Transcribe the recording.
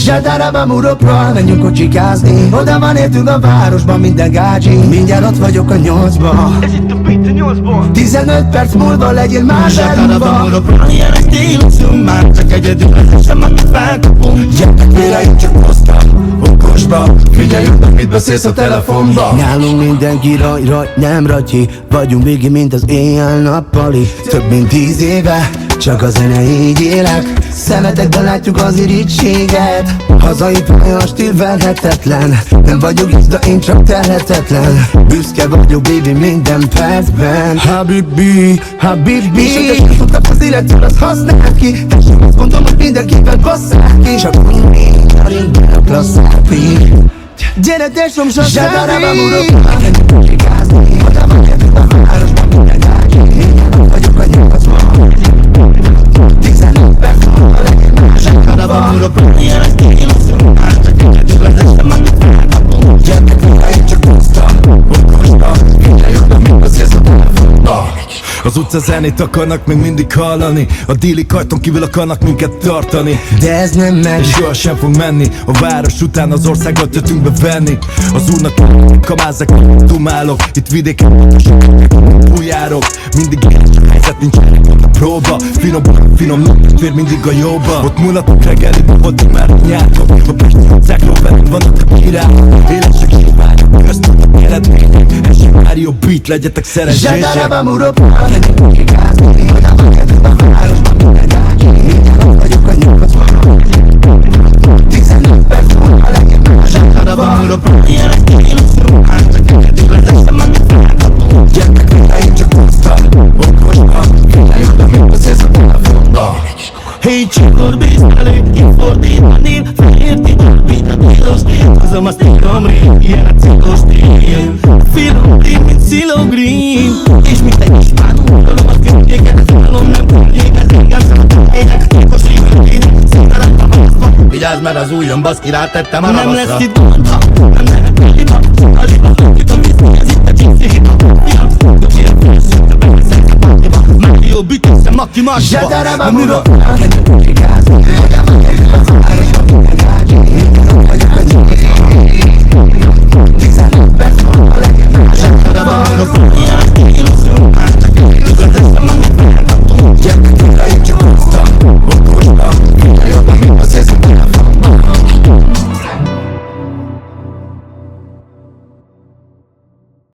Zsedarabam uropra, menjünk kocsikázni. Oda van értünk a városban minden gácsi. Mindjárt ott vagyok a 8-ba. Ez itt a beat a 8-ból. 15 perc múlva legyél már Zsedarabam uropra, ilyenek stílusunk. Már csak egyedül vezessem, akit felkapunk. Gyertek vére, én csak hoztam okosba. Figyeljünk meg, mit beszélsz a telefonba. Nálunk mindenki raj, nem ratyi. Vagyunk végig, mint az éjjel-nappali. Több mint 10 éve, csak a zene így élek. Szemetekben látjuk az irítséget. Hazai pálya, a stíl verhetetlen. Nem vagyok izda, én csak terhetetlen. Büszke vagyok, baby, minden percben. Habibi, habibi. És hogy egy tudtam az életről, azt használ ki. Tessék, azt mondom, hogy mindenkivel basszák ki. Csak minden klasszápi. Gyere, tesóm, sosem Zsedarabam uropra, menjünk kocsikázni. Oda van értünk a városban minden gácsi. Mindjárt ott vagyok a 8-ban. 15 perc múlva legyél már Zsedarabam uropra, ilyenek stílusunk. Már csak egyedül vezessem, akit felkapunk. Gyertek vére, én csak hoztam okosba. Figyeljünk meg, mit beszélsz a telefonba. Az utca zenét akarnak még mindig hallani. A dílik ajtón kívül akarnak minket tartani. De ez nem megy. És sohasem fog menni. A város után az országot jöttünk bevenni. Az úrnak kamázzák, dumálok. Itt vidéken fújárok. Mindig ilyen helyzet, nincs a próba. Finom, fér mindig a jóba. Ott mulatok reggeliben, ott már nyártok. A Pesti utcákról velünk vannak a királyok. Élesek híványok, köztudnak eredmények. Esik már jó beat, legyetek szerencsések. Zsedarabam uropra, menjünk kocsikázni. Oda van értünk a városban minden gácsi. Mindjárt ott vagyok a 8-ban. 15 perc múlva legyél már Zsedarabam uropra, ilyenek stílusunk. Már csak egyedül vezessem, akit felkapunk. Gyertek vére, én csak hoztam okosba. Figyeljünk meg, mit beszélsz a telefonba. Hey, csikor, bíztelő, kifordítani. Fehér titol, beat a tilos stíl. Hozom a stílom rém, ilyen a ciklos stíl. Finom tím, mint Silo Green. És mint egy ispánul, tudom a környéket. Finom, nem környéket, engem szemet. Ének, ciklos stíl, színtelettem hozva. Vigyázz, mert az ujjam baszki, rátettem a ravaszra. Nem lesz itt gonda, nem lehet hiba. A liba, itt a vízni, ez itt a gypsy hiba. Fiam, dobj a főszűt, a bevezetsz a partiba. Mário, bütösszem, aki másba. Zsedarabam uropra, menjünk kocsikázni. Oda van értünk